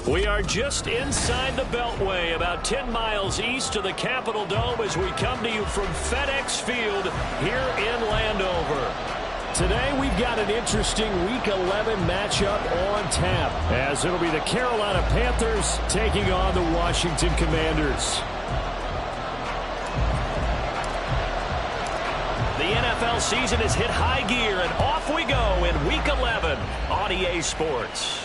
We are just inside the Beltway, about 10 miles east of the Capitol Dome as we come to you from FedEx Field here in Landover. Today we've got an interesting Week 11 matchup on tap, as it'll be the Carolina Panthers taking on the Washington Commanders. The NFL season has hit high gear, and off we go in Week 11 on EA Sports.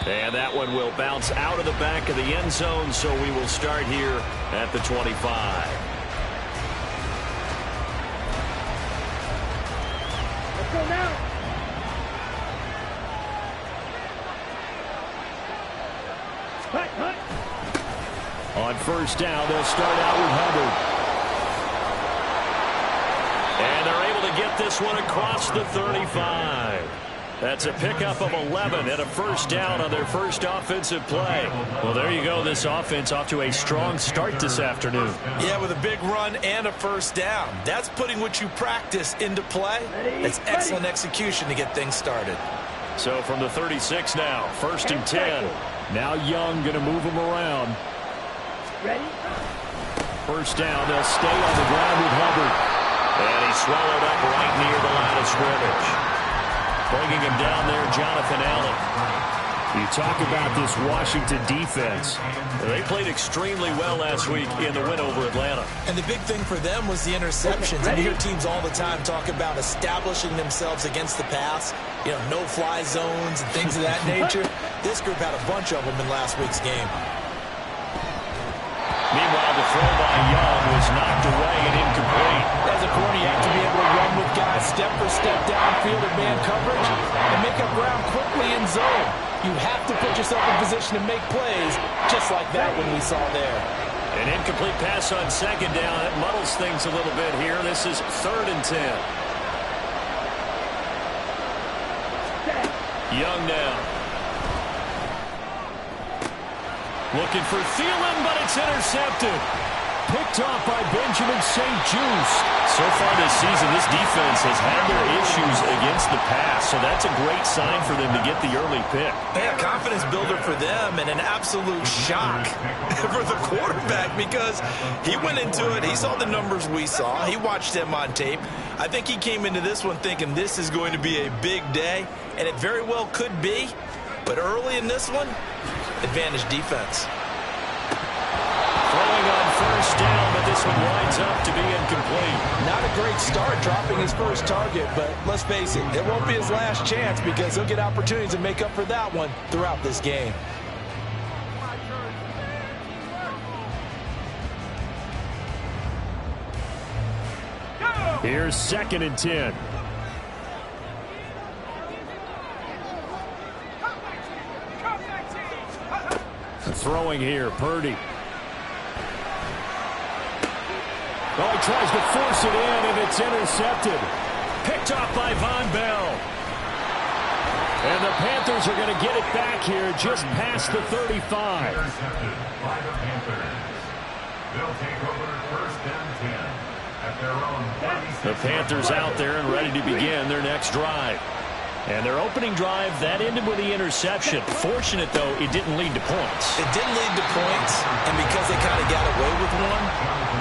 And that one will bounce out of the back of the end zone, so we will start here at the 25. Let's go now. On first down, they'll start out with Hubbard. And they're able to get this one across the 35. That's a pickup of 11 and a first down on their first offensive play. Well, there you go. This offense off to a strong start this afternoon. Yeah, with a big run and a first down. That's putting what you practice into play. It's excellent execution to get things started. So from the 36 now, first and 10. Now Young going to move him around. Ready? First down, they'll stay on the ground with Hubbard. And he's swallowed up right near the line of scrimmage. Bringing him down there, Jonathan Allen. You talk about this Washington defense. They played extremely well last week in the win over Atlanta. And the big thing for them was the interceptions. And you hear teams all the time talk about establishing themselves against the pass. You know, no-fly zones and things of that nature. This group had a bunch of them in last week's game. Meanwhile, the throw by Young was knocked away and incomplete. As a corner, you have to be able to run with guys step for step downfield in man coverage and make up ground quickly in zone. You have to put yourself in position to make plays, just like that one we saw there. An incomplete pass on second down. That muddles things a little bit here. This is 3rd and 10. Young now. Looking for Thielen, but it's intercepted. Picked off by Benjamin St-Juste. So far this season, this defense has had their issues against the pass, so that's a great sign for them to get the early pick. Yeah, confidence builder for them and an absolute shock for the quarterback because he went into it. He saw the numbers we saw. He watched them on tape. I think he came into this one thinking this is going to be a big day, and it very well could be. But early in this one, advantage defense. Throwing on first down, but this one winds up to be incomplete. Not a great start dropping his first target, but let's face it, it won't be his last chance because he'll get opportunities to make up for that one throughout this game. Here's 2nd and 10. Throwing here, Purdy. Oh, he tries to force it in, and it's intercepted. Picked off by Von Bell. And the Panthers are going to get it back here just past the 35. Intercepted by the Panthers. They'll take over 1st and 10 at their own 36. The Panthers out there and ready to begin their next drive. And their opening drive, that ended with the interception. Fortunate, though, it didn't lead to points. It didn't lead to points, and because they kind of got away with one,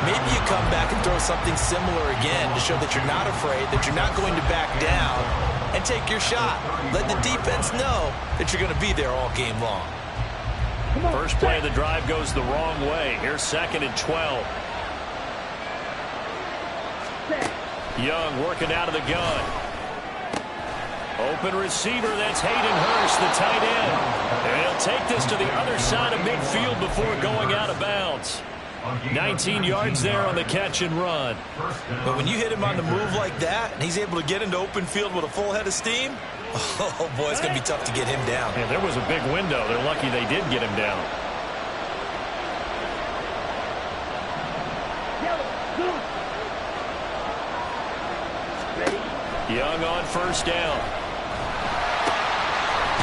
maybe you come back and throw something similar again to show that you're not afraid, that you're not going to back down, and take your shot. Let the defense know that you're going to be there all game long. First play of the drive goes the wrong way. Here's 2nd and 12. Young working out of the gun. Open receiver, that's Hayden Hurst, the tight end. And he'll take this to the other side of midfield before going out of bounds. 19 yards there on the catch and run. But when you hit him on the move like that, and he's able to get into open field with a full head of steam, oh boy, it's going to be tough to get him down. Yeah, there was a big window. They're lucky they did get him down. Young on first down.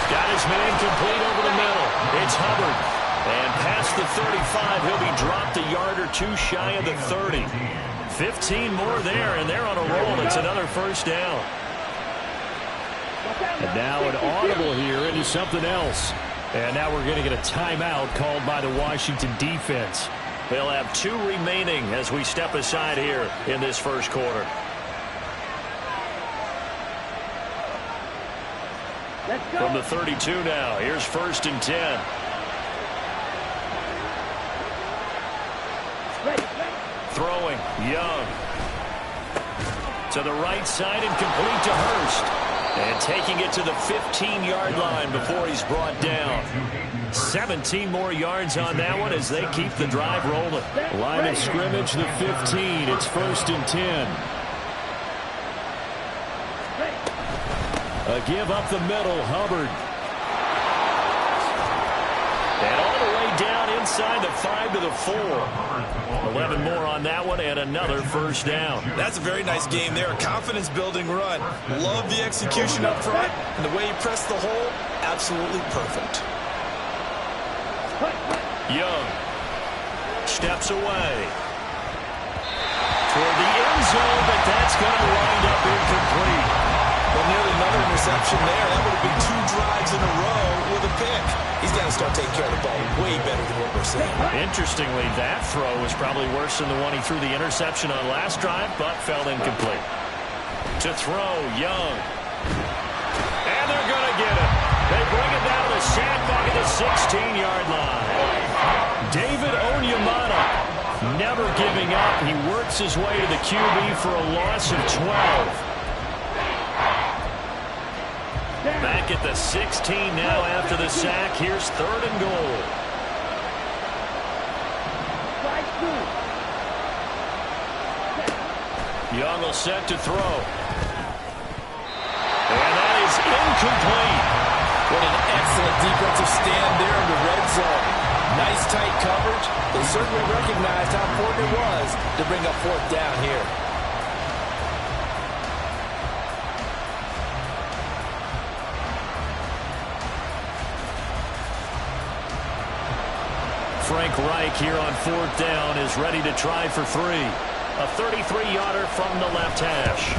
Got his man complete over the middle. It's Hubbard. And past the 35, he'll be dropped a yard or two shy of the 30. 15 more there, and they're on a roll. It's another first down. And now an audible here into something else. And now we're going to get a timeout called by the Washington defense. They'll have 2 remaining as we step aside here in this first quarter. Let's go. From the 32 now, here's 1st and 10. Ready. Throwing, Young. To the right side and complete to Hurst. And taking it to the 15-yard line before he's brought down. 17 more yards on that one as they keep the drive rolling. Line of scrimmage, the 15. It's 1st and 10. A give up the middle, Hubbard. And all the way down inside the 5 to the 4. 11 more on that one and another 1st down. That's a very nice game there. A confidence-building run. Love the execution up front. And the way he pressed the hole, absolutely perfect. Young steps away toward the end zone, but that's going to wind up incomplete. Well, nearly another interception there. That would have been 2 drives in a row with a pick. He's got to start taking care of the ball way better than what we're seeing. Interestingly, that throw was probably worse than the one he threw the interception on last drive, but fell incomplete. To throw, Young. And they're going to get it. They bring it down to sack back at the 16-yard line. David Onyemata never giving up. He works his way to the QB for a loss of 12. Back at the 16 now after the sack. Here's 3rd and goal. Young will set to throw. And that is incomplete. What an excellent defensive stand there in the red zone. Nice tight coverage. They certainly recognized how important it was to bring up 4th down here. Frank Reich here on 4th down is ready to try for 3. A 33-yarder from the left hash.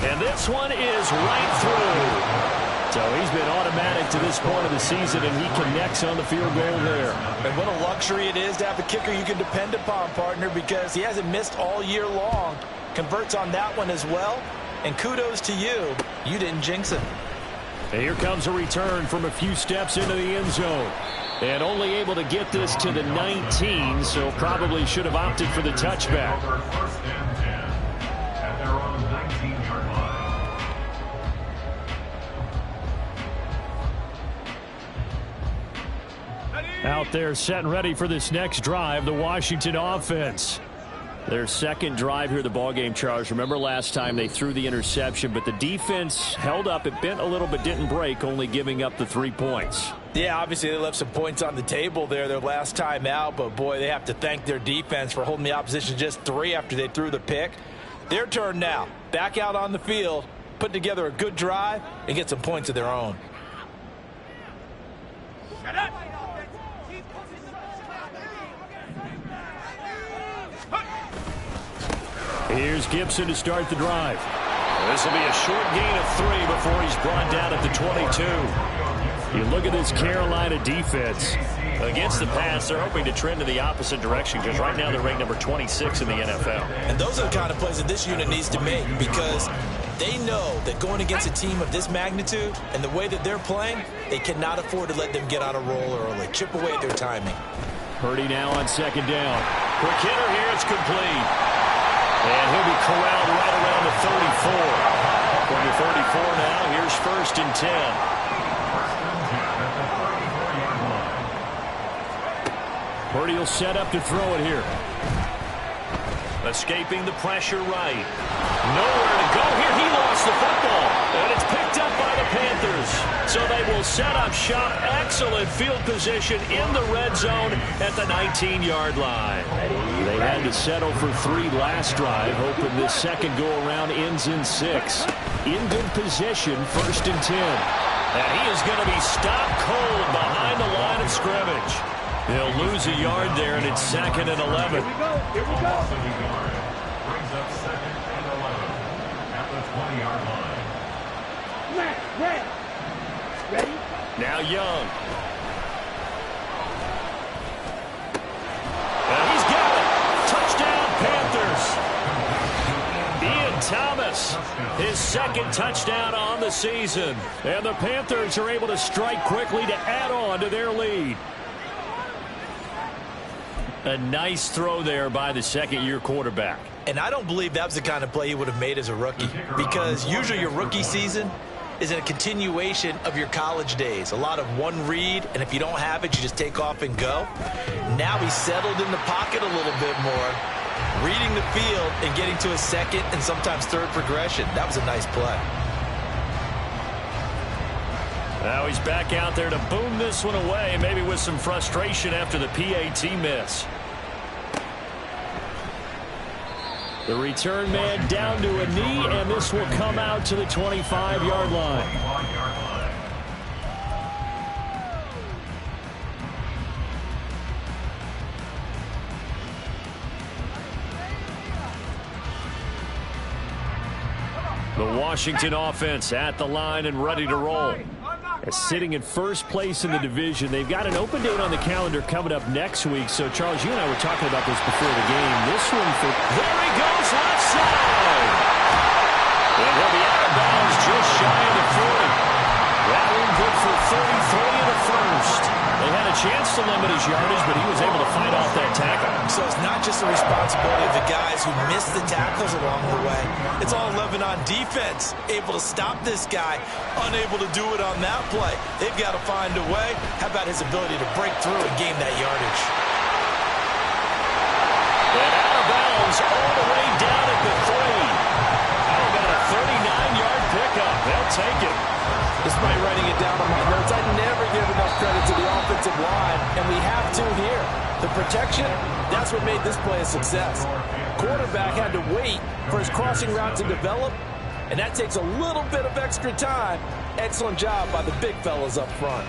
And this one is right through. So he's been automatic to this point of the season, and he connects on the field goal there. And what a luxury it is to have a kicker you can depend upon, partner, because he hasn't missed all year long. Converts on that one as well. And kudos to you. You didn't jinx it. And here comes a return from a few steps into the end zone. And only able to get this to the 19, so probably should have opted for the touchback. 1st and 10 at their own 19-yard line. Out there set and ready for this next drive, the Washington offense. Their 2nd drive here, the ballgame, Charles. Remember last time they threw the interception, but the defense held up. It bent a little but didn't break, only giving up the 3 points. Yeah, obviously they left some points on the table there their last time out, but boy, they have to thank their defense for holding the opposition just 3 after they threw the pick. Their turn now. Back out on the field, put together a good drive, and get some points of their own. Here's Gibson to start the drive. This will be a short gain of 3 before he's brought down at the 22. You look at this Carolina defense. Against the pass, they're hoping to trend in the opposite direction because right now they're ranked number 26 in the NFL. And those are the kind of plays that this unit needs to make because they know that going against a team of this magnitude and the way that they're playing, they cannot afford to let them get on a roll early. Chip away at their timing. Purdy now on 2nd down. Quick hitter here, it's complete. And he'll be corralled right around the 34. From the 34 now, here's 1st and 10. Purdy will set up to throw it here. Escaping the pressure right. Nowhere to go here. He lost the football. And it's picked up by the Panthers. So they will set up shop. Excellent field position in the red zone at the 19-yard line. They had to settle for 3 last drive, hoping this second go-around ends in 6. In good position, 1st and 10. And he is going to be stopped cold behind the line of scrimmage. They'll lose a yard there, and it's 2nd and 11. Here we go. Here we go. Brings up 2nd and 11 at the 20-yard line. Red. Ready? Now Young. And he's got it. Touchdown, Panthers. Ian Thomas, his second touchdown on the season. And the Panthers are able to strike quickly to add on to their lead. A nice throw there by the second-year quarterback. And I don't believe that was the kind of play he would have made as a rookie, because usually your rookie season is a continuation of your college days. A lot of one read, and if you don't have it, you just take off and go. Now he's settled in the pocket a little bit more, reading the field and getting to a second and sometimes third progression. That was a nice play. Now he's back out there to boom this one away, maybe with some frustration after the PAT miss. The return man down to a knee, and this will come out to the 25-yard line. The Washington offense at the line and ready to roll. Sitting in first place in the division. They've got an open date on the calendar coming up next week. So, Charles, you and I were talking about this before the game. This one for... There he goes, left side! And he'll be out of bounds just shy of the 40. That one good for 33 in the first. They had a chance to limit his yardage, but he was able to fight off that tackle. So it's not just the responsibility of the guys who missed the tackles along the way. It's all 11 on defense, able to stop this guy, unable to do it on that play. They've got to find a way. How about his ability to break through and gain that yardage? And out of bounds all the way down at the 3. How about a 39-yard pickup? They'll take it. Despite writing it down on my notes, I never give enough credit to the offensive line, and we have to here. The protection, that's what made this play a success. Quarterback had to wait for his crossing route to develop, and that takes a little bit of extra time. Excellent job by the big fellas up front.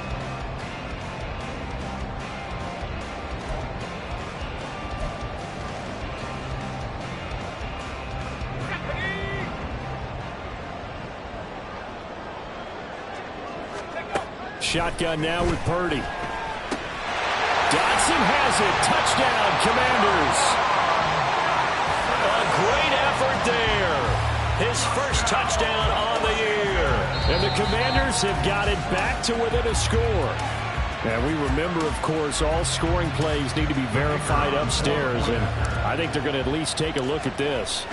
Shotgun now with Purdy. Dotson has it. Touchdown, Commanders. A great effort there. His first touchdown on the year. And the Commanders have got it back to within a score. And we remember, of course, all scoring plays need to be verified upstairs. And I think they're going to at least take a look at this.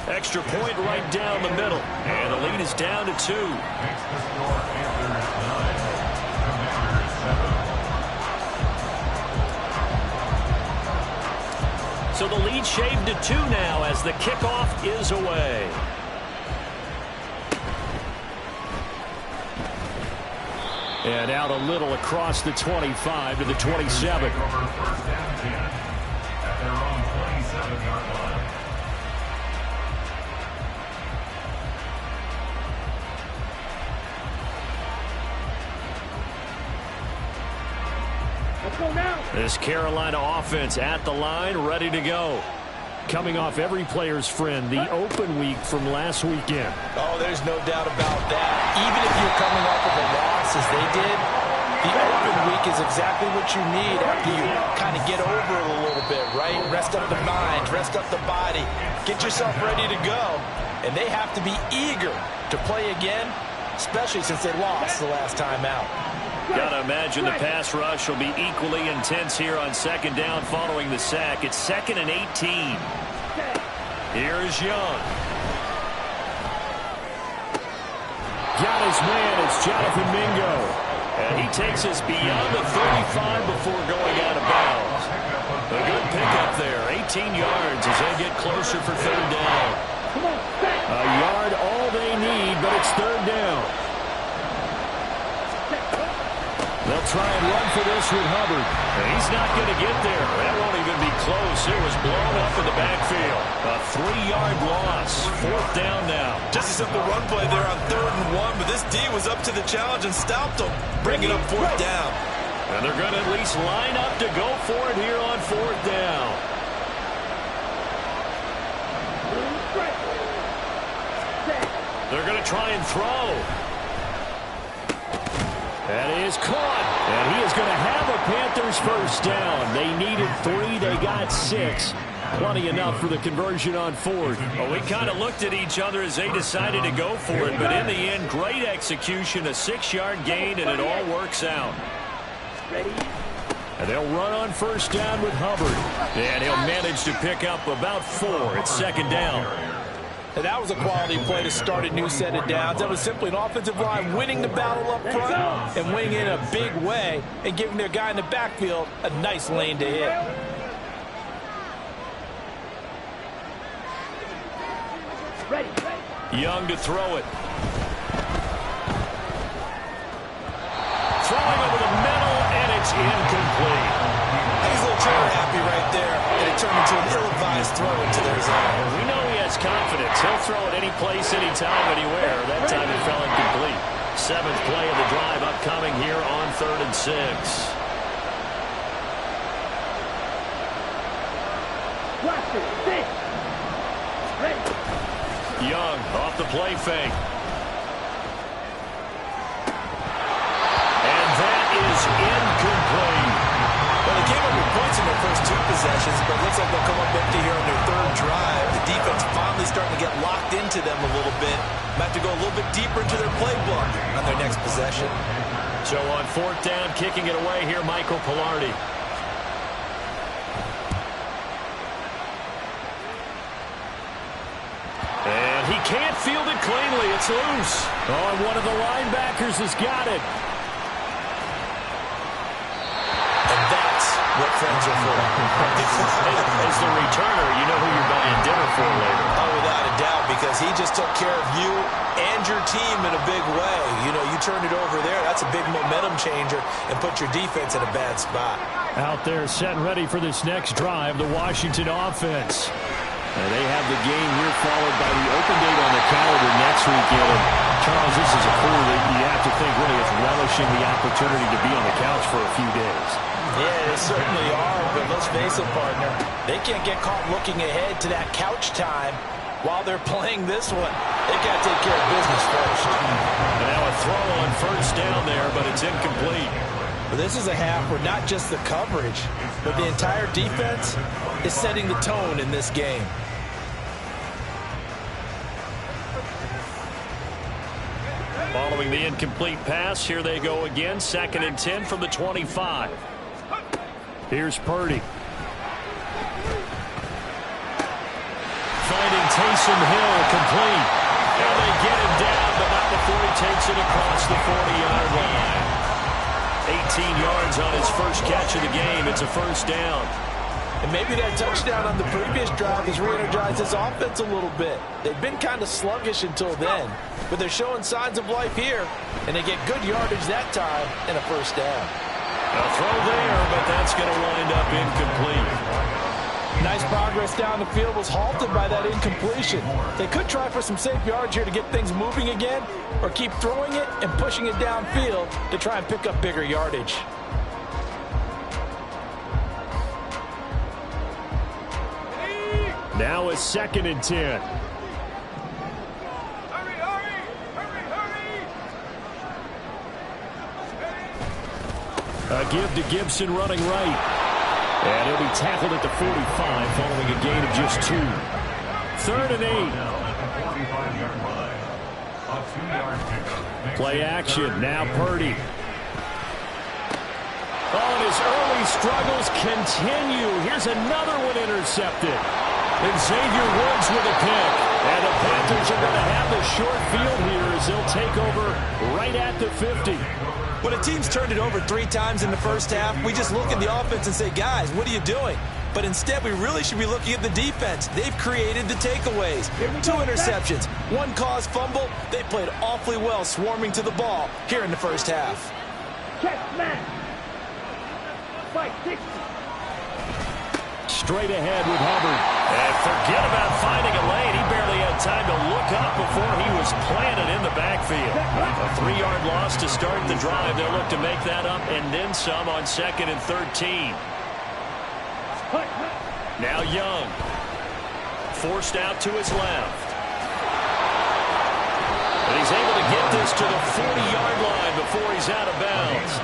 Extra point right down the middle. And the lead is down to 2. So the lead shaved to 2 now as the kickoff is away. And out a little across the 25 to the 27. First and 10 at their own 27-yard line. This Carolina offense at the line, ready to go. Coming off every player's friend, the open week from last weekend. Oh, there's no doubt about that. Even if you're coming off of a loss as they did, the open week is exactly what you need after you kind of get over it a little bit, right? Rest up the mind, rest up the body, get yourself ready to go. And they have to be eager to play again, especially since they lost the last time out. Gotta imagine the pass rush will be equally intense here on second down following the sack. It's 2nd and 18. Here's Young. Got his man. It's Jonathan Mingo. And he takes us beyond the 35 before going out of bounds. A good pickup there. 18 yards as they get closer for third down. A yard all they need, but it's third down. They'll try and run for this with Hubbard. And he's not going to get there. That won't even be close. It was blown up in the backfield. A 3-yard loss. Fourth down now. Just a simple run play there on 3rd and 1, but this D was up to the challenge and stopped them, bringing up 4th down. And they're going to at least line up to go for it here on 4th down. They're going to try and throw. That is caught. And he is going to have a Panthers first down. They needed 3. They got 6. Plenty enough for the conversion on 4th. Well, we kind of looked at each other as they decided to go for it. But in the end, great execution, a 6-yard gain, and it all works out. And they'll run on first down with Hubbard. And he'll manage to pick up about 4. It's 2nd down. And that was a quality play to start a new set of downs. That was simply an offensive line winning the battle up front and winning in a big way and giving their guy in the backfield a nice lane to hit. Young to throw it. Throwing over the middle, and it's incomplete. He's a little trigger happy right there, and it turned into an ill-advised throw into their zone. We know he has confidence. He'll throw it any place, anytime, anywhere. That time it fell incomplete. 7th play of the drive upcoming here on 3rd and 6. Young off the play fake. And that is incomplete. Well, they came up with points in their first 2 possessions, but it looks like they'll come up empty here on their 3rd drive. The defense finally starting to get locked into them a little bit. Might have to go a little bit deeper into their playbook on their next possession. So on 4th down, kicking it away here, Michael Pilardi. And he can't field it cleanly. It's loose. Oh, and one of the linebackers has got it. And that's what friends are for. As the returner, you know who you're buying dinner for later. Oh, without a doubt, because he just took care of you and your team in a big way. You know, you turned it over there. That's a big momentum changer and put your defense in a bad spot. Out there set and ready for this next drive, the Washington offense. And they have the game here followed by the open date on the calendar next weekend. And Charles, this is a crew that you have to think really is relishing the opportunity to be on the couch for a few days. Yeah, they certainly are, but let's face it, partner. They can't get caught looking ahead to that couch time while they're playing this one. They've got to take care of business first. And now a throw on first down there, but it's incomplete. But this is a half where not just the coverage, but the entire defense is setting the tone in this game. Following the incomplete pass, here they go again. 2nd and 10 from the 25. Here's Purdy. Finding Taysom Hill complete. And they get him down, but not before he takes it across the 40-yard line. 18 yards on his first catch of the game. It's a first down. And maybe that touchdown on the previous drive has re-energized his offense a little bit. They've been kind of sluggish until then, but they're showing signs of life here, and they get good yardage that time and a first down. A throw there, but that's going to wind up incomplete. Nice progress down the field was halted by that incompletion. They could try for some safe yards here to get things moving again, or keep throwing it and pushing it downfield to try and pick up bigger yardage. Now a 2nd and 10. A give to Gibson running right. And he'll be tackled at the 45 following a gain of just 2. 3rd and 8. Play action. Now Purdy. Oh, and his early struggles continue. Here's another one intercepted. And Xavier Woods with a pick. And the Panthers are going to have the short field here as they'll take over right at the 50. When a team's turned it over 3 times in the first half, we just look at the offense and say, guys, what are you doing? But instead, we really should be looking at the defense. They've created the takeaways. 2 interceptions, 1 caused fumble. They played awfully well swarming to the ball here in the first half. Check, man. Fight, 60. Straight ahead with Hubbard. And forget about finding a lane. He barely had time to look up before he was planted in the backfield. A 3-yard loss to start the drive. They'll look to make that up and then some on 2nd and 13. Now Young. Forced out to his left. And he's able to get this to the 40-yard line before he's out of bounds.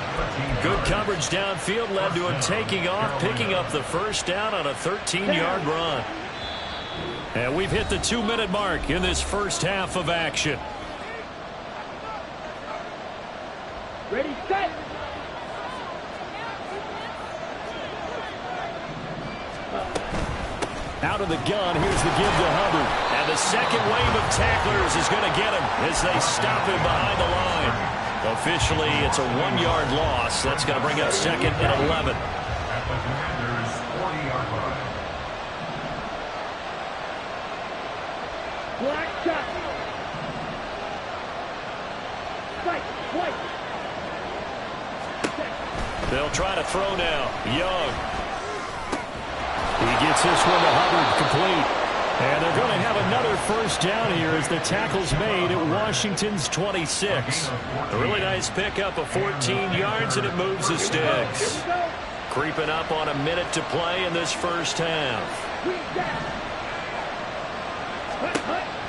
Good coverage downfield led to him taking off, picking up the first down on a 13-yard run. And we've hit the 2-minute mark in this first half of action. Ready, set. Out of the gun, here's the give to Hubbard. And the second wave of tacklers is going to get him as they stop him behind the line. Officially, it's a 1-yard loss. That's going to bring up second and 11. At the Commanders' 40-yard line. Black shot. Strike, white. They'll try to throw now. Young. He gets this one to Hubbard, complete. And they're going to have another first down here as the tackle's made at Washington's 26. A really nice pickup of 14 yards, and it moves the sticks. Creeping up on a minute to play in this first half.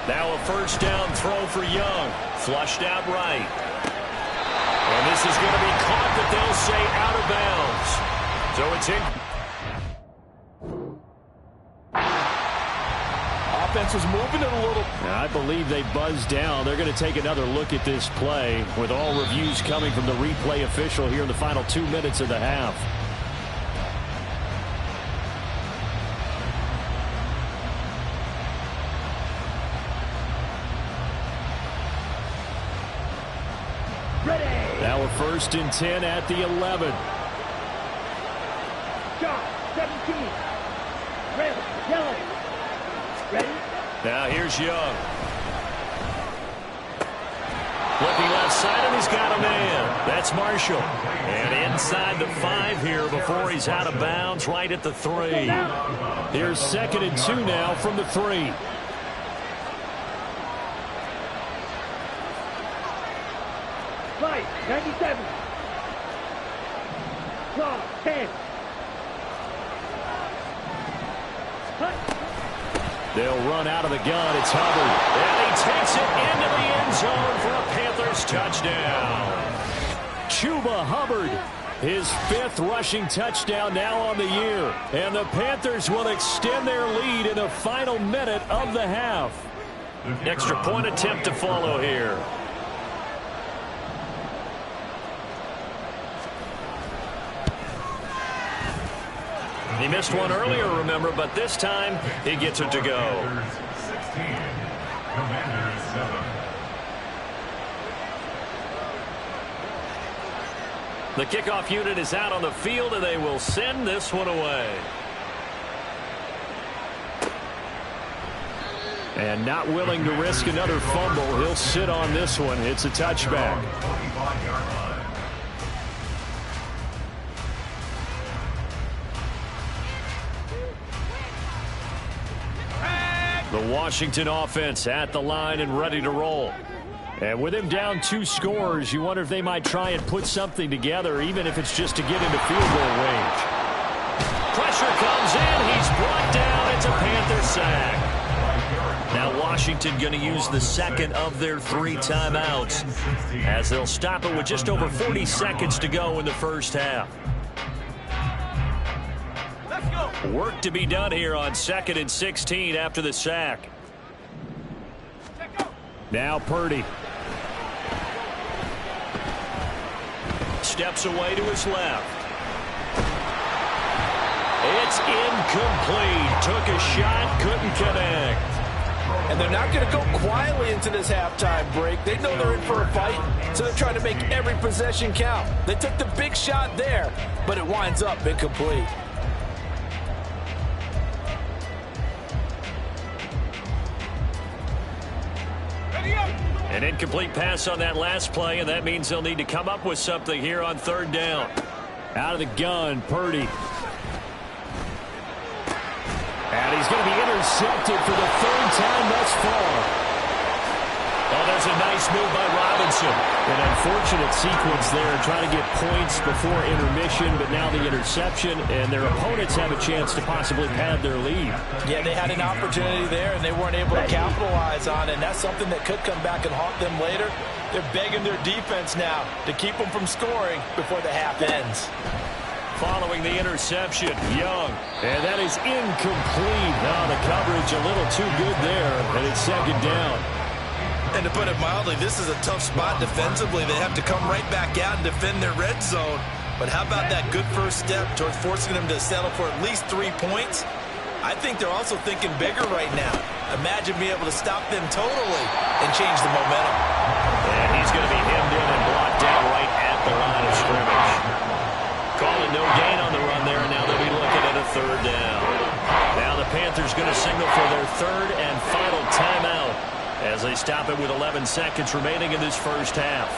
Now a first down throw for Young. Flushed out right. And this is going to be caught, but they'll say out of bounds. So it's in. Offense was moving it a little. I believe they buzzed down. They're going to take another look at this play with all reviews coming from the replay official here in the final 2 minutes of the half. Ready. Now a 1st and 10 at the 11. Shot, 17. Red, yellow. Ready. Now here's Young. Looking left side, and he's got a man. That's Marshall. And inside the 5 here before he's out of bounds, right at the 3. Here's 2nd and 2 now from the 3. Right, 97. Claw, 10. Hut. They'll run out of the gun. It's Hubbard. And he takes it into the end zone for a Panthers touchdown. Chuba Hubbard, his 5th rushing touchdown now on the year. And the Panthers will extend their lead in the final minute of the half. Extra point attempt to follow here. He missed one earlier, remember, but this time he gets it to go. Commanders 16, Commanders 7. The kickoff unit is out on the field, and they will send this one away. And not willing to risk another fumble, he'll sit on this one. It's a touchback. 45-yard line. The Washington offense at the line and ready to roll. And with him down 2 scores, you wonder if they might try and put something together, even if it's just to get into field goal range. Pressure comes in. He's brought down. It's a Panther sack. Now Washington going to use the 2nd of their 3 timeouts as they'll stop it with just over 40 seconds to go in the first half. Work to be done here on 2nd and 16 after the sack. Now Purdy. Steps away to his left. It's incomplete. Took a shot, couldn't connect. And they're not going to go quietly into this halftime break. They know they're in for a fight, so they're trying to make every possession count. They took the big shot there, but it winds up incomplete. An incomplete pass on that last play, and that means they'll need to come up with something here on 3rd down. Out of the gun, Purdy. And he's going to be intercepted for the 3rd time thus far. Oh, there's a nice move by Rodgers. Robinson. An unfortunate sequence there, trying to get points before intermission, but now the interception, and their opponents have a chance to possibly pad their lead. Yeah, they had an opportunity there, and they weren't able to capitalize on it, and that's something that could come back and haunt them later. They're begging their defense now to keep them from scoring before the half ends. Following the interception, Young, and that is incomplete. Now the coverage a little too good there, and it's second down. And to put it mildly, this is a tough spot defensively. They have to come right back out and defend their red zone. But how about that good first step towards forcing them to settle for at least 3 points? I think they're also thinking bigger right now. Imagine being able to stop them totally and change the momentum. And he's going to be hemmed in and blocked down right at the line of scrimmage. Calling no gain on the run there, and now they'll be looking at a third down. Now the Panthers going to signal for their third and final timeout as they stop it with 11 seconds remaining in this first half.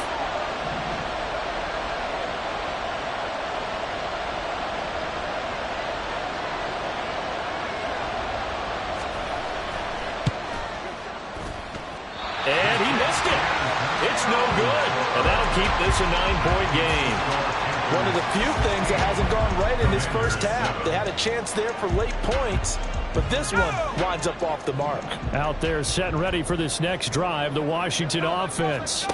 And he missed it. It's no good. And that'll keep this a 9-point game. One of the few things that hasn't gone right in this first half. They had a chance there for late points, but this one winds up off the mark. Out there set and ready for this next drive, the Washington offense.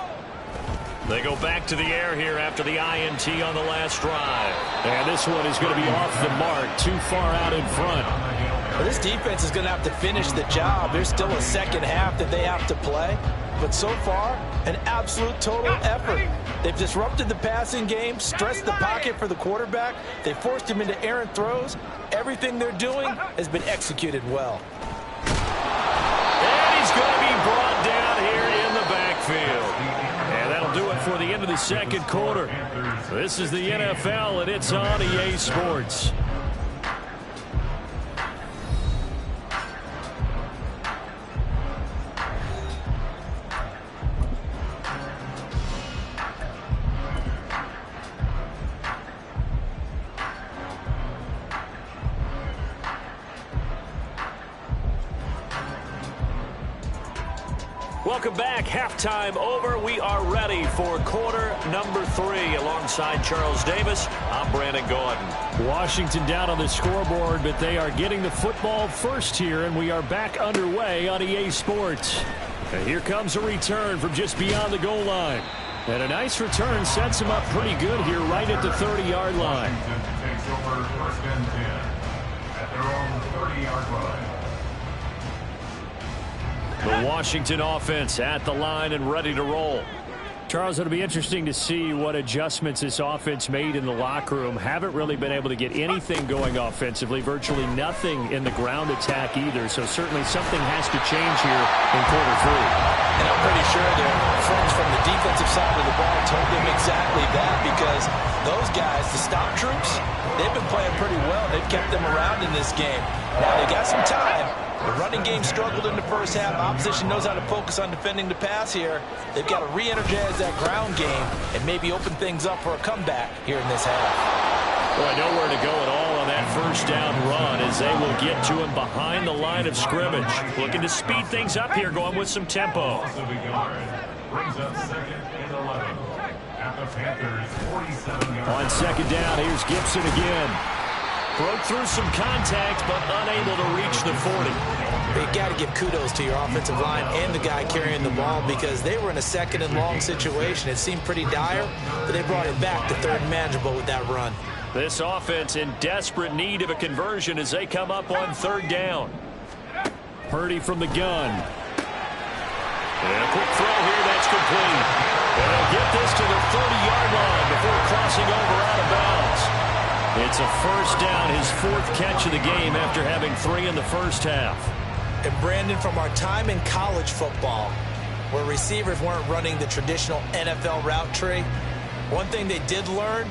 They go back to the air here after the INT on the last drive. And this one is going to be off the mark, too far out in front. Well, this defense is going to have to finish the job. There's still a second half that they have to play. But so far, an absolute total effort. They've disrupted the passing game, stressed the pocket for the quarterback. They forced him into errant throws. Everything they're doing has been executed well. And he's going to be brought down here in the backfield. And that'll do it for the end of the second quarter. This is the NFL, and it's on EA Sports. Welcome back. Halftime over. We are ready for quarter number 3. Alongside Charles Davis, I'm Brandon Gaudin. Washington down on the scoreboard, but they are getting the football first here, and we are back underway on EA Sports. And here comes a return from just beyond the goal line. And a nice return sets him up pretty good here right at the 30-yard line. Takes over first and 10 at their own 30-yard line. The Washington offense at the line and ready to roll. Charles, it'll be interesting to see what adjustments this offense made in the locker room. Haven't really been able to get anything going offensively, virtually nothing in the ground attack either. So certainly something has to change here in quarter 3. And I'm pretty sure their friends from the defensive side of the ball told them exactly that, because those guys, the stop troops, they've been playing pretty well. They've kept them around in this game. Now they got some time. The running game struggled in the first half. Opposition knows how to focus on defending the pass here. They've got to re-energize that ground game and maybe open things up for a comeback here in this half. Boy, nowhere to go at all on that first down run as they will get to him behind the line of scrimmage. Looking to speed things up here, going with some tempo. Brings up second and 11 at the Panthers 47-yard. On second down, here's Gibson again. Broke through some contact, but unable to reach the 40. You got to give kudos to your offensive line and the guy carrying the ball, because they were in a second and long situation. It seemed pretty dire, but they brought it back to third and manageable with that run. This offense in desperate need of a conversion as they come up on third down. Purdy from the gun. And a quick throw here, that's complete. And they'll get this to the 30-yard line before crossing over out of bounds. It's a first down, his 4th catch of the game after having 3 in the first half. And Brandon, from our time in college football, where receivers weren't running the traditional NFL route tree, one thing they did learn,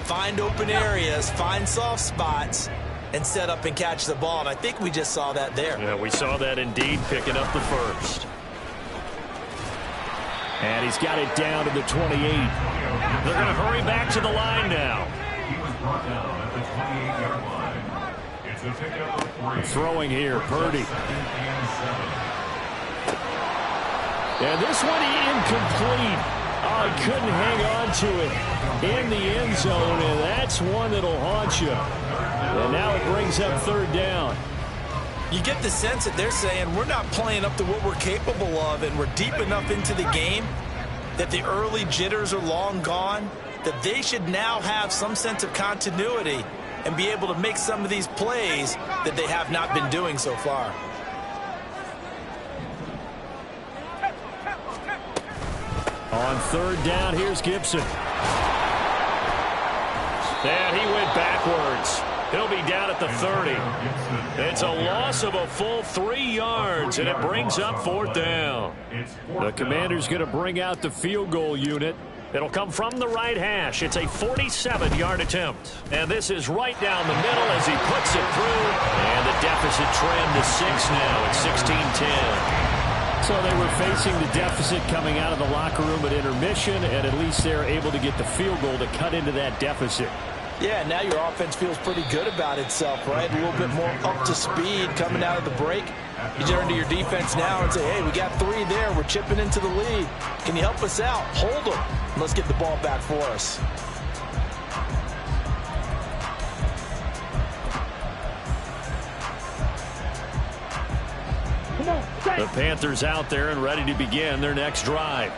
find open areas, find soft spots, and set up and catch the ball. And I think we just saw that there. Yeah, we saw that indeed, picking up the first. And he's got it down to the 28. They're going to hurry back to the line now. He was brought down at the 28-yard line. It's a pickup of 3. Throwing here, Purdy. And this one incomplete. Oh, he couldn't hang on to it in the end zone, and that's one that'll haunt you. And now it brings up third down. You get the sense that they're saying we're not playing up to what we're capable of, and we're deep enough into the game that the early jitters are long gone, that they should now have some sense of continuity and be able to make some of these plays that they have not been doing so far. On third down, here's Gibson. And he went backwards. He'll be down at the 30. It's a loss of a full 3 yards, and it brings up fourth down. The Commander's going to bring out the field goal unit. It'll come from the right hash. It's a 47-yard attempt. And this is right down the middle as he puts it through. And the deficit trend to 6 now at 16-10. So they were facing the deficit coming out of the locker room at intermission, and at least they're able to get the field goal to cut into that deficit. Yeah, now your offense feels pretty good about itself, right? A little bit more up to speed coming out of the break. You turn to your defense now and say, hey, we got 3 there. We're chipping into the lead. Can you help us out? Hold them. Let's get the ball back for us. The Panthers out there and ready to begin their next drive.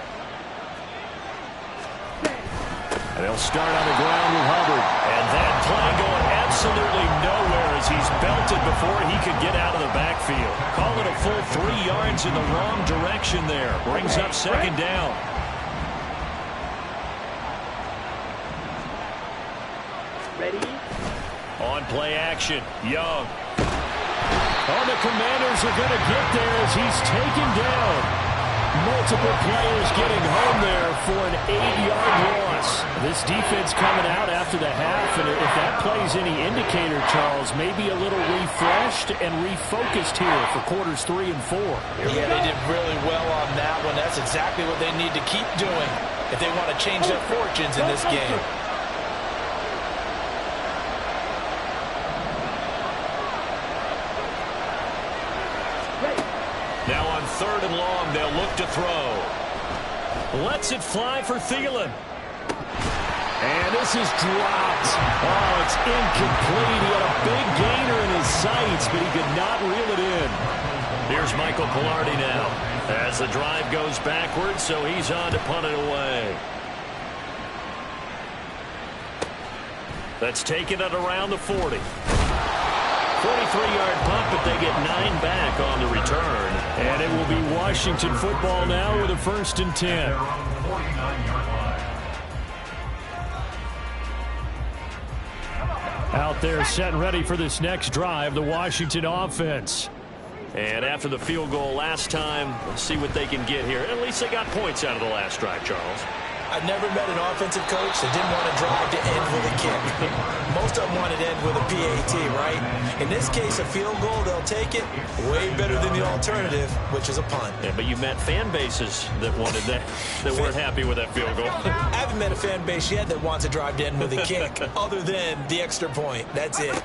And they'll start on the ground with Hubbard. And that play going absolutely nowhere as he's belted before he could get out of the backfield. Call it a full 3 yards in the wrong direction there. Brings up second down. Ready? On play action, Young. Oh, the Commanders are going to get there as he's taken down. Multiple players getting home there for an 8-yard loss. This defense coming out after the half, and if that plays any indicator, Charles, maybe a little refreshed and refocused here for quarters 3 and 4. Yeah, they did really well on that one. That's exactly what they need to keep doing if they want to change their fortunes in this game. Now on third and long, they'll look to throw. Lets it fly for Thielen. And this is dropped. Oh, it's incomplete. He had a big gainer in his sights, but he could not reel it in. Here's Michael Palardy now as the drive goes backwards, so he's on to punt it away. That's taken it around the 40. 43-yard punt, but they get 9 back on the return. And it will be Washington football now with a 1st and 10. Out there set and ready for this next drive, the Washington offense. And after the field goal last time, let's see what they can get here. At least they got points out of the last drive, Charles. I've never met an offensive coach that didn't want to drive to end with a kick. Most of them wanted to end with a PAT, right? In this case, a field goal, they'll take it. Way better than the alternative, which is a punt. Yeah, but you met fan bases that wanted that, that weren't happy with that field goal. I haven't met a fan base yet that wants to drive to end with a kick, other than the extra point. That's it.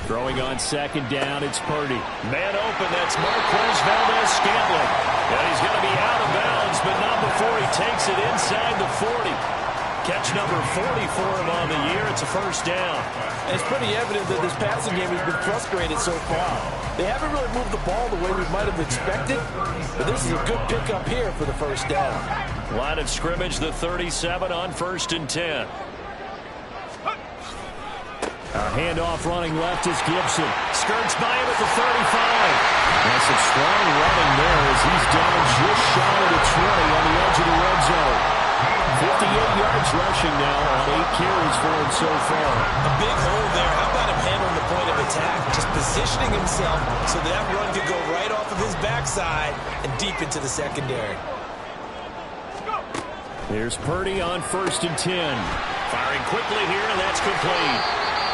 Throwing on second down, it's Purdy. Man open, that's Marquez Valdes-Scantling. And he's going to be out of bounds, but not before he takes it inside the 40. Catch number 40 for him on the year. It's a 1st down. And it's pretty evident that this passing game has been frustrated so far. They haven't really moved the ball the way we might have expected, but this is a good pickup here for the 1st down. Line of scrimmage, the 37 on 1st and 10. A handoff running left is Gibson. Skirts by him at the 35. And some strong running there as he's down just shy of the 20 on the edge of the red zone. 58 yards rushing now on 8 carries for him so far. A big hole there. How about him handling the point of attack? Just positioning himself so that run could go right off of his backside and deep into the secondary. Here's Purdy on 1st and 10. Firing quickly here, and that's complete.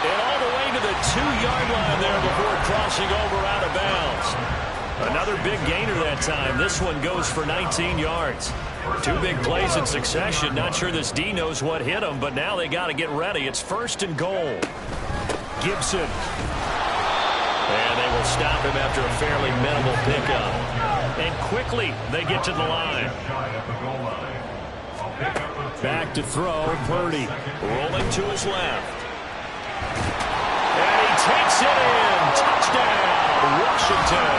And all the way to the 2-yard line there before crossing over out of bounds. Another big gainer that time. This one goes for 19 yards. 2 big plays in succession. Not sure this D knows what hit him, but now they got to get ready. It's 1st and goal. Gibson. And they will stop him after a fairly minimal pickup. And quickly they get to the line. Back to throw, Purdy. Rolling to his left. And he takes it in. Touchdown, Washington.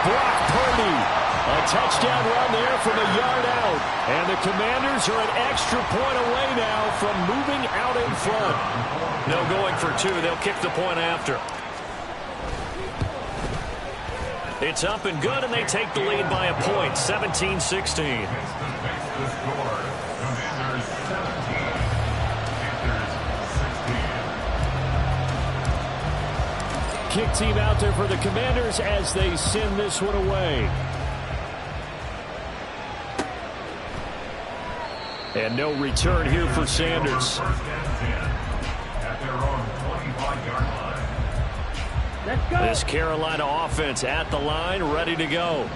Brock Purdy. A touchdown run there from a yard out. And the Commanders are an extra point away now from moving out in front. No going for two. They'll kick the point after. It's up and good, and they take the lead by a point, 17-16. Kick team out there for the Commanders as they send this one away. And no return here for Sanders. This Carolina offense at the line, ready to go.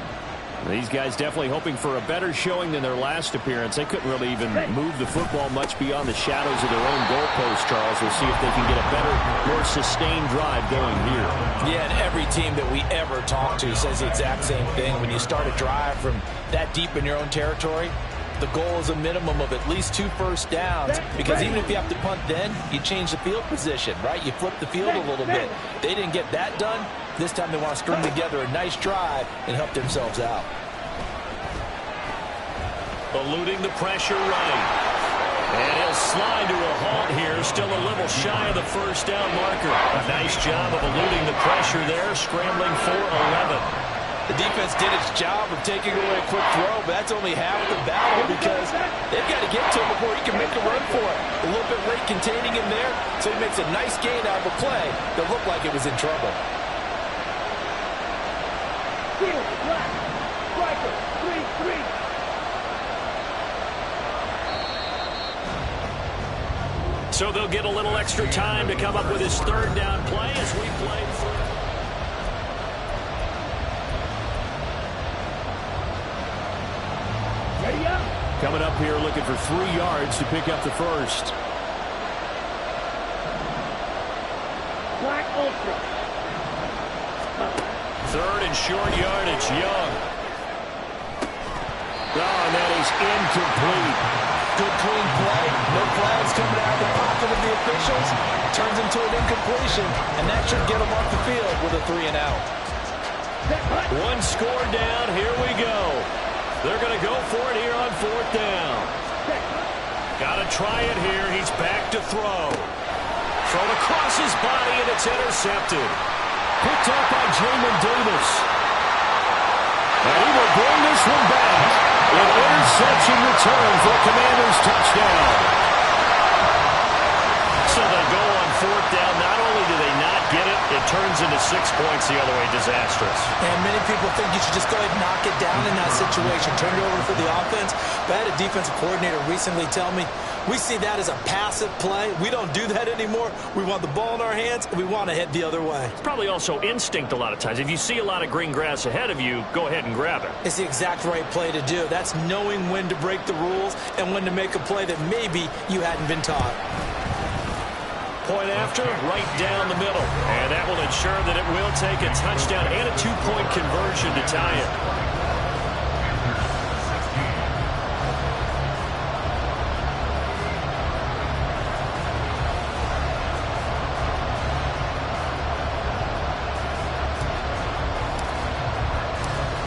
These guys definitely hoping for a better showing than their last appearance. They couldn't really even move the football much beyond the shadows of their own goalpost, Charles. We'll see if they can get a better, more sustained drive going here. Yeah, and every team that we ever talk to says the exact same thing. When you start a drive from that deep in your own territory, the goal is a minimum of at least 2 first downs, because even if you have to punt then, you change the field position, right? You flip the field a little bit. They didn't get that done. This time they want to string together a nice drive and help themselves out. Eluding the pressure right. And he'll slide to a halt here, still a little shy of the first down marker. A nice job of eluding the pressure there, scrambling for 11. The defense did its job of taking away a quick throw, but that's only half the battle because they've got to get to him before he can make a run for it. A little bit late containing him there, so he makes a nice gain out of a play that looked like it was in trouble. So they'll get a little extra time to come up with his third down play as we play through. Coming up here looking for 3 yards to pick up the first. Black Ultra. Third and short yardage, Young. Oh, and that is incomplete. Good clean play. No flags coming out of the pocket of the officials. Turns into an incompletion, and that should get them off the field with a 3 and out. 1 score down. Here we go. They're going to go for it here on 4th down. Got to try it here. He's back to throw. Thrown across his body, and it's intercepted. Picked up by Jamin Davis. And he will bring this one back. An interception return for a Commanders touchdown. So they go on 4th down. Not only do they not get it, it turns into 6 points the other way. Disastrous. And many people think you should just go ahead and knock it down in that situation. Turn it over for the offense. But I had a defensive coordinator recently tell me, we see that as a passive play. We don't do that anymore. We want the ball in our hands, and we want to head the other way. It's probably also instinct a lot of times. If you see a lot of green grass ahead of you, go ahead and grab it. It's the exact right play to do. That's knowing when to break the rules and when to make a play that maybe you hadn't been taught. Point after, right down the middle. And that will ensure that it will take a touchdown and a 2-point conversion to tie it.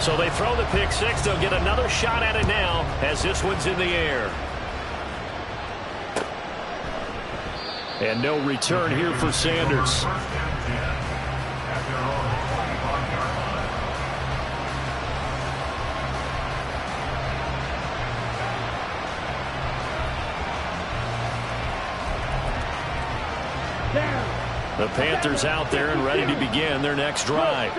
So they throw the pick six. They'll get another shot at it now as this one's in the air. And no return here for Sanders. The Panthers out there and ready to begin their next drive.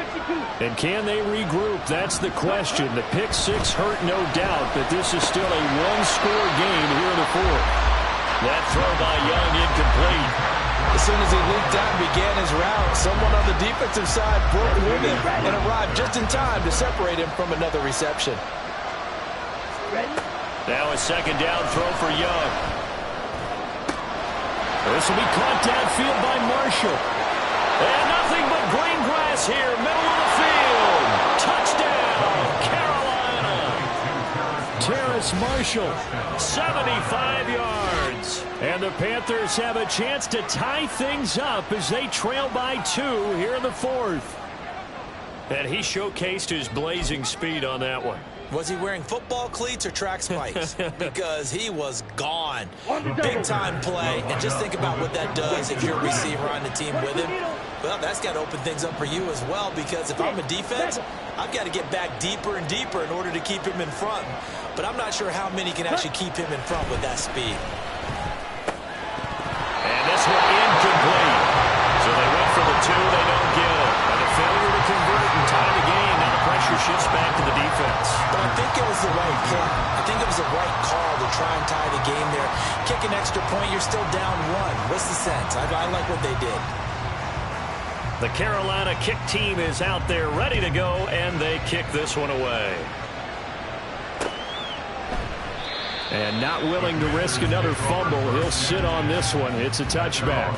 And can they regroup? That's the question. The pick six hurt, no doubt, but this is still a one-score game here in the fourth. That throw by Young incomplete. As soon as he leaped out and began his route, someone on the defensive side broke with him and arrived just in time to separate him from another reception. Now a second down throw for Young. This will be caught downfield by Marshall. And nothing but green grass here, middle of the field. Touchdown! Terrace Marshall, 75 yards. And the Panthers have a chance to tie things up as they trail by 2 here in the 4th. And he showcased his blazing speed on that one. Was he wearing football cleats or track spikes? Because he was gone. Big-time play. And just think about what that does if you're a receiver on the team with him. Well, that's got to open things up for you as well, because if I'm a defense, I've got to get back deeper and deeper in order to keep him in front. But I'm not sure how many can actually keep him in front with that speed. And this one incomplete. So they went for the 2, they don't get it. And a failure to convert and tie the game. Now the pressure shifts back to the defense. But I think it was the right play. I think it was the right call to try and tie the game there. Kick an extra point, you're still down 1. What's the sense? I like what they did. The Carolina kick team is out there ready to go, and they kick this one away. And not willing to risk another fumble, he'll sit on this one. It's a touchback.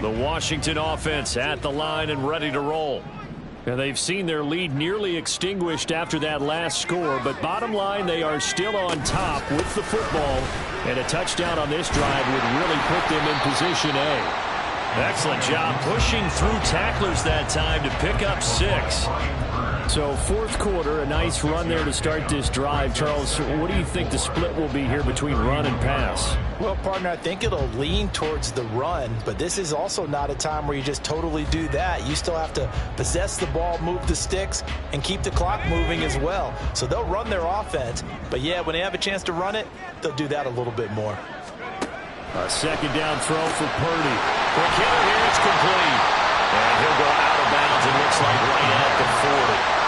The Washington offense at the line and ready to roll. And they've seen their lead nearly extinguished after that last score. But bottom line, they are still on top with the football. And a touchdown on this drive would really put them in position A. Excellent job pushing through tacklers that time to pick up 6. So 4th quarter, a nice run there to start this drive. Charles, what do you think the split will be here between run and pass? Well, partner, I think it'll lean towards the run, but this is also not a time where you just totally do that. You still have to possess the ball, move the sticks, and keep the clock moving as well. So they'll run their offense, but yeah, when they have a chance to run it, they'll do that a little bit more. A 2nd down throw for Purdy. McKinnon here, it's complete. And he'll go out of bounds, it looks like right at the 40.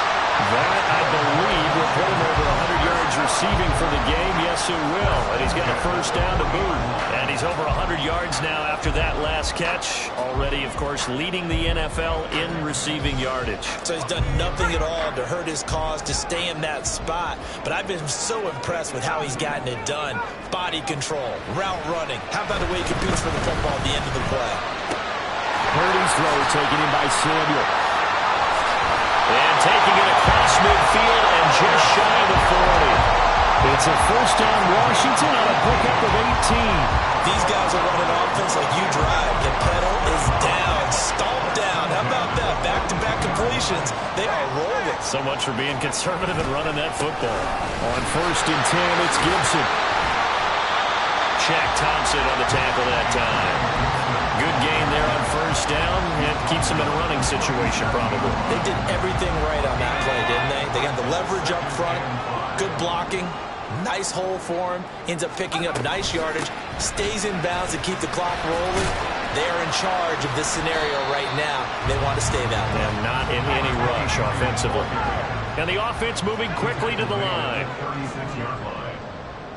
That, I believe, will put him over 100 yards receiving for the game. Yes, it will. And he's got a 1st down to boot. And he's over 100 yards now after that last catch. Already, of course, leading the NFL in receiving yardage. So he's done nothing at all to hurt his cause, to stay in that spot. But I've been so impressed with how he's gotten it done. Body control, route running. How about the way he competes for the football at the end of the play? Purdy's throw taken in by Samuel. And taking it across midfield and just shy of the 40. It's a 1st down Washington on a pickup of 18. These guys are running offense like you drive. The pedal is down, stomped down. How about that? Back-to-back completions. They are rolling. So much for being conservative and running that football. On 1st and 10, it's Gibson. Shaq Thompson on the tackle that time. Good gain there on 1st down. It keeps them in a running situation, probably. They did everything right on that play, didn't they? They got the leverage up front, good blocking, nice hole for him, ends up picking up nice yardage, stays in bounds to keep the clock rolling. They are in charge of this scenario right now. They want to stay that way. And not in any rush offensively. And the offense moving quickly to the line. 36-yard line.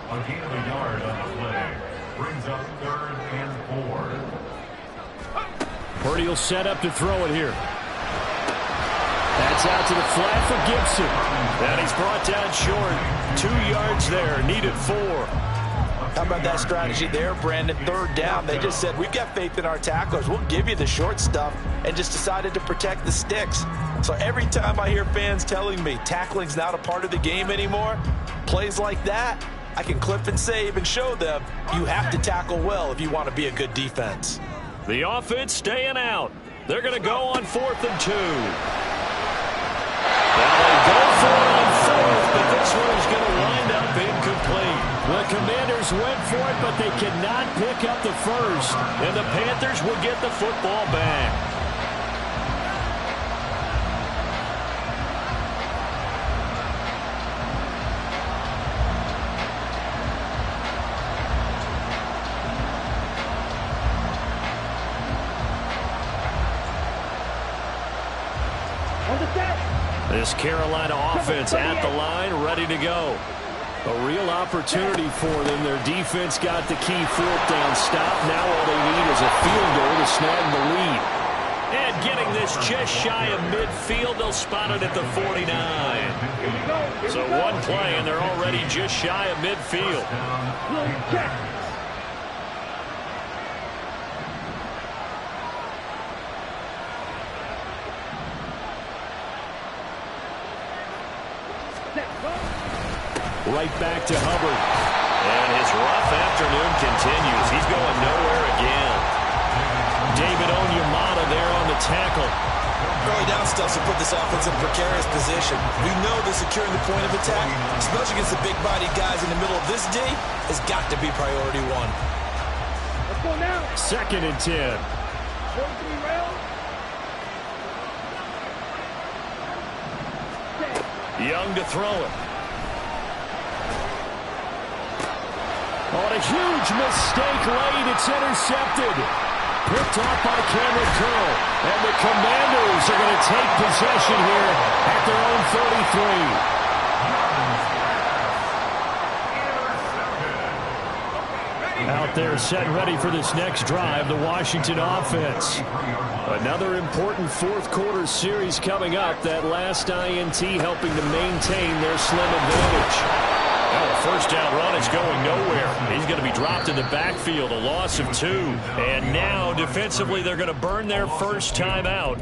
A gain of a yard on the play. Brings up 3rd and 4. Purdy will set up to throw it here. That's out to the flat for Gibson. And he's brought down short. 2 yards there, needed 4. How about that strategy there, Brandon? 3rd down, they just said, we've got faith in our tacklers. We'll give you the short stuff, and just decided to protect the sticks. So every time I hear fans telling me tackling's not a part of the game anymore, plays like that, I can clip and save and show them you have to tackle well if you want to be a good defense. The offense staying out. They're going to go on 4th and 2. Now they go for it on 4th, but this one is going to wind up incomplete. The Commanders went for it, but they cannot pick up the 1st. And the Panthers will get the football back. This Carolina offense at the line, ready to go. A real opportunity for them. Their defense got the key 4th down stop. Now all they need is a field goal to snag the lead. And getting this just shy of midfield, they'll spot it at the 49. So one play, and they're already just shy of midfield. Right back to Hubbard. And his rough afternoon continues. He's going nowhere again. David Onyemata there on the tackle. Early down stuffs will put this offense in a precarious position. We know that securing the point of attack, especially against the big-bodied guys in the middle of this D, has got to be priority one. Let's go now. 2nd and 10. 43 rounds. Young to throw it. On a huge mistake late, it's intercepted. Picked off by Cameron Curl. And the Commanders are going to take possession here at their own 33. Out there set ready for this next drive, the Washington offense. Another important fourth quarter series coming up. That last INT helping to maintain their slim advantage. Well, the first down run is going nowhere. He's going to be dropped in the backfield, a loss of 2. And now, defensively, they're going to burn their first time out.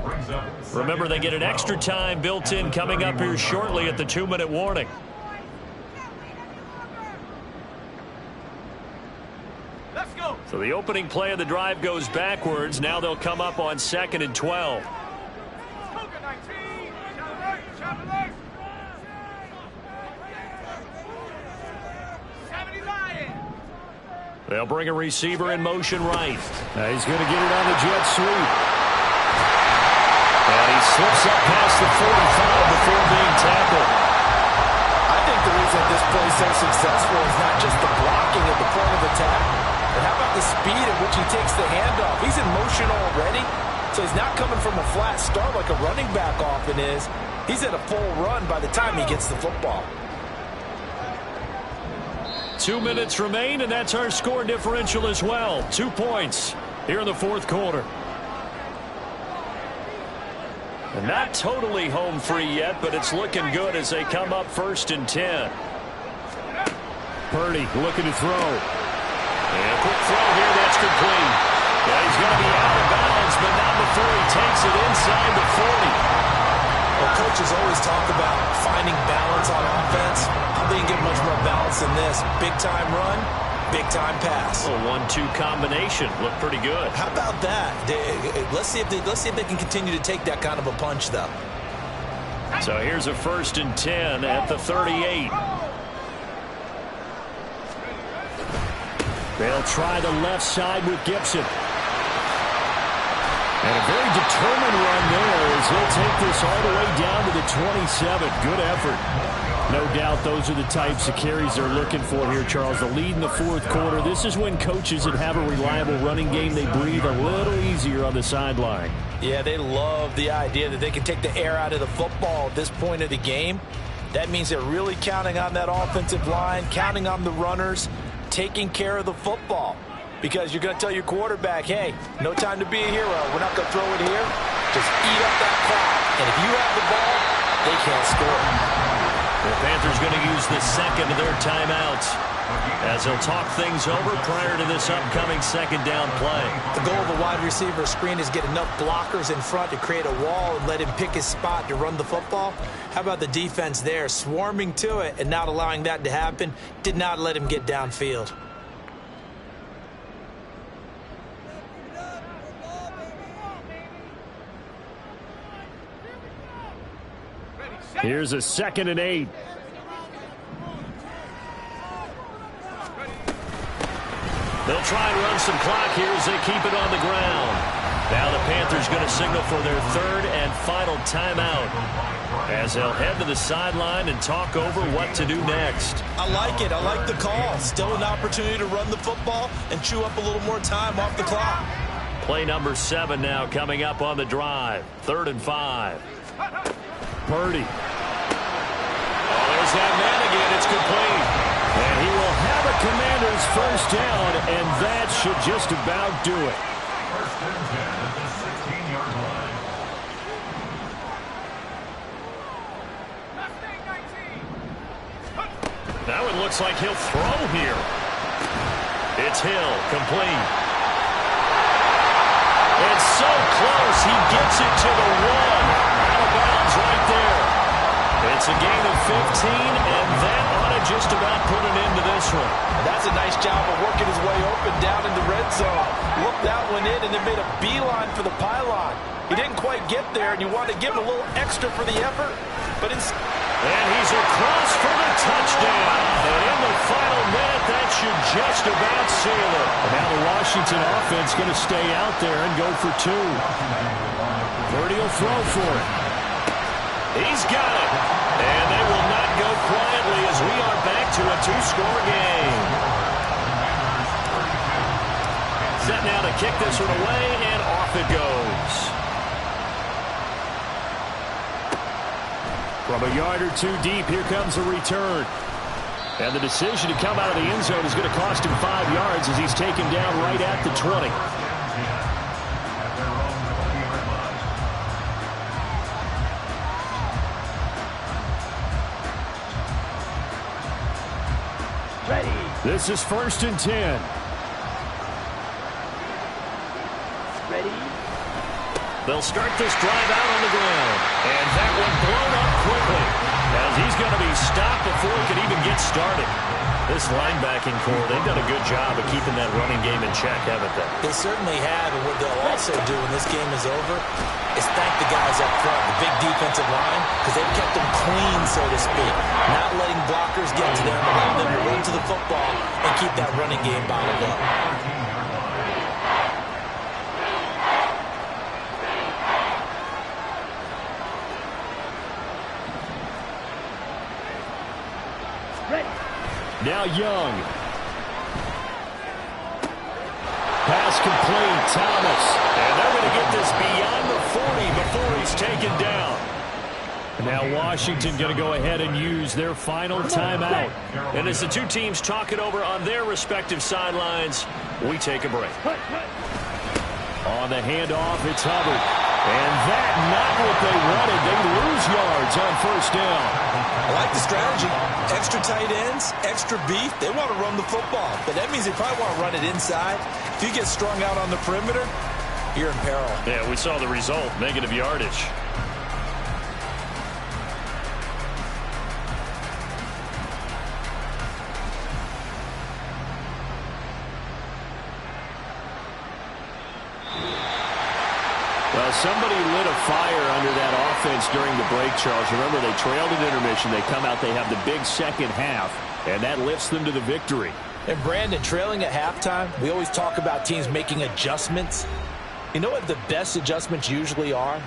Remember, they get an extra time built in coming up here shortly at the 2-minute warning. So the opening play of the drive goes backwards. Now they'll come up on 2nd and 12. They'll bring a receiver in motion right. Now he's going to get it on the jet sweep. And he slips up past the 45 before being tackled. I think the reason this play is so successful is not just the blocking at the point of attack, but how about the speed at which he takes the handoff? He's in motion already, so he's not coming from a flat start like a running back often is. He's at a full run by the time he gets the football. 2 minutes remain, and that's our score differential as well. 2 points here in the fourth quarter. And not totally home free yet, but it's looking good as they come up 1st and 10. Purdy looking to throw. And a quick throw here, that's complete. Yeah, he's going to be out of bounds, but not before he takes it inside the 40. Well, coaches always talk about finding balance on offense. I don't think you get much more balance than this. Big-time run, big-time pass. A 1-2 combination. Looked pretty good. How about that? Let's see if they can continue to take that kind of a punch, though. So here's a 1st and 10 at the 38. They'll try the left side with Gibson. And a very determined run there as he'll take this all the way down to the 27. Good effort. No doubt those are the types of carries they're looking for here, Charles. The lead in the fourth quarter. This is when coaches that have a reliable running game, they breathe a little easier on the sideline. Yeah, they love the idea that they can take the air out of the football at this point of the game. That means they're really counting on that offensive line, counting on the runners, taking care of the football. Because you're going to tell your quarterback, hey, no time to be a hero. We're not going to throw it here. Just eat up that clock. And if you have the ball, they can't score. The Panthers going to use the second of their timeouts as they'll talk things over prior to this upcoming second down play. The goal of a wide receiver screen is get enough blockers in front to create a wall and let him pick his spot to run the football. How about the defense there, swarming to it and not allowing that to happen? Did not let him get downfield. Here's a 2nd and 8. They'll try and run some clock here as they keep it on the ground. Now the Panthers going to signal for their 3rd and final timeout as they'll head to the sideline and talk over what to do next. I like it. I like the call. Still an opportunity to run the football and chew up a little more time off the clock. Play number 7 now coming up on the drive. 3rd and 5. Purdy. Oh, there's that man again. It's complete. And he will have a Commander's first down, and that should just about do it. 1st and 10 at the 16-yard line. Now it looks like he'll throw here. It's Hill, complete. It's so close, he gets it to the 1. Out of bounds right there. It's a gain of 15, and that ought to just about put an end to this one. And that's a nice job of working his way open down in the red zone. Looked that one in and then made a beeline for the pylon. He didn't quite get there, and you want to give him a little extra for the effort. But and he's across for the touchdown. And in the final minute, that should just about seal it. Now the Washington offense going to stay out there and go for 2. Purdy will throw for it. He's got it. And they will not go quietly as we are back to a 2-score game. Set now to kick this one away, and off it goes. From a yard or 2 deep, here comes a return. And the decision to come out of the end zone is going to cost him 5 yards as he's taken down right at the 20. Ready. This is 1st and 10. Ready. They'll start this drive out on the ground. And that one blown up quickly as he's going to be stopped before he can even get started. This linebacking core, they've done a good job of keeping that running game in check, haven't they? They certainly have, and what they'll also do when this game is over is thank the guys up front, the big defensive line, because they've kept them clean, so to speak. Not letting blockers get to them, allowing them to run to the football and keep that running game bottled up. Now Young. Pass complete, Thomas. And they're going to get this beyond the 40 before he's taken down. Now Washington going to go ahead and use their final timeout. And as the two teams talk it over on their respective sidelines, we take a break. On the handoff, it's Hubbard. And that, not what they wanted. They lose yards on 1st down. I like the strategy. Extra tight ends, extra beef. They want to run the football. But that means they probably want to run it inside. If you get strung out on the perimeter, you're in peril. Yeah, we saw the result. Negative yardage. Well, somebody lit a fire under that offense during the break, Charles. Remember, they trailed at intermission. They come out, they have the big second half, and that lifts them to the victory. And, Brandon, trailing at halftime, we always talk about teams making adjustments. You know what the best adjustments usually are?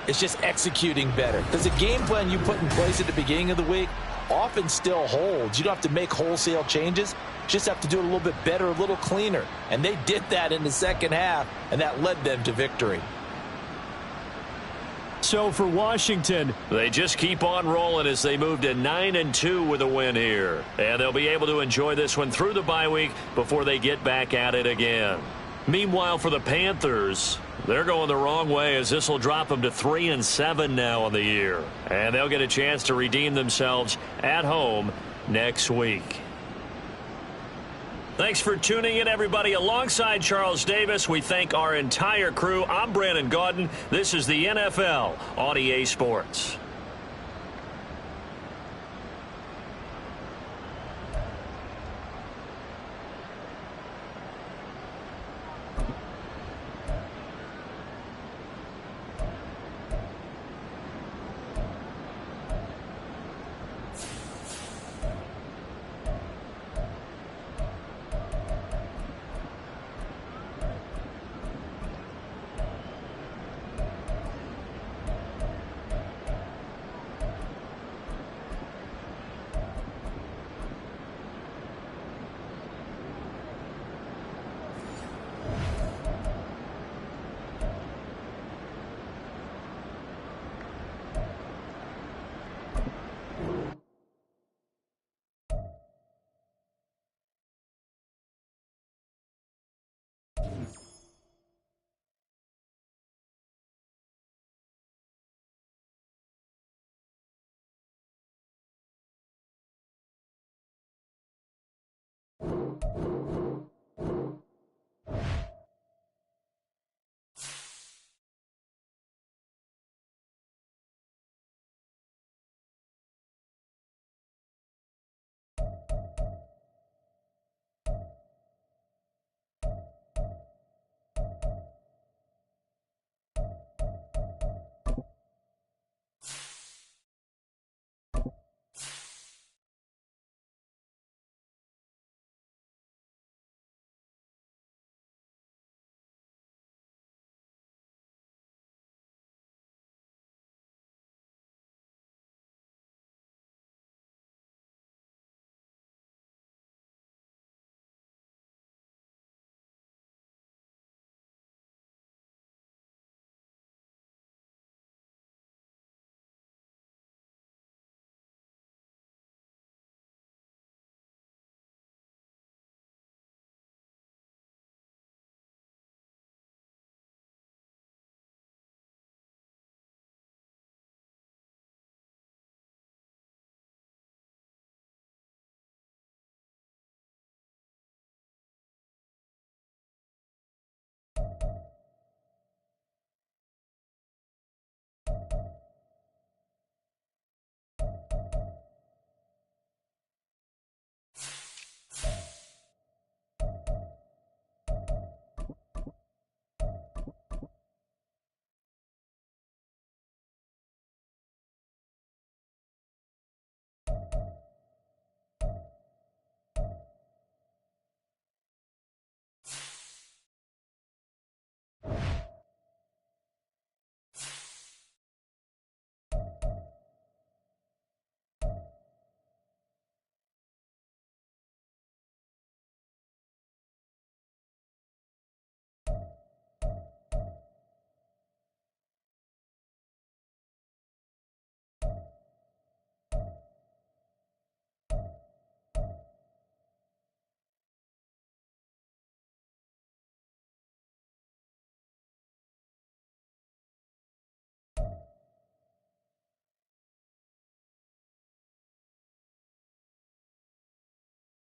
It's just executing better. Because the game plan you put in place at the beginning of the week often still holds. You don't have to make wholesale changes. You just have to do it a little bit better, a little cleaner. And they did that in the second half, and that led them to victory. So for Washington, they just keep on rolling as they move to 9-2 with a win here. And they'll be able to enjoy this one through the bye week before they get back at it again. Meanwhile, for the Panthers, they're going the wrong way as this will drop them to 3-7 now on the year. And they'll get a chance to redeem themselves at home next week. Thanks for tuning in, everybody. Alongside Charles Davis, we thank our entire crew. I'm Brandon Gaudin. This is the NFL on EA Sports.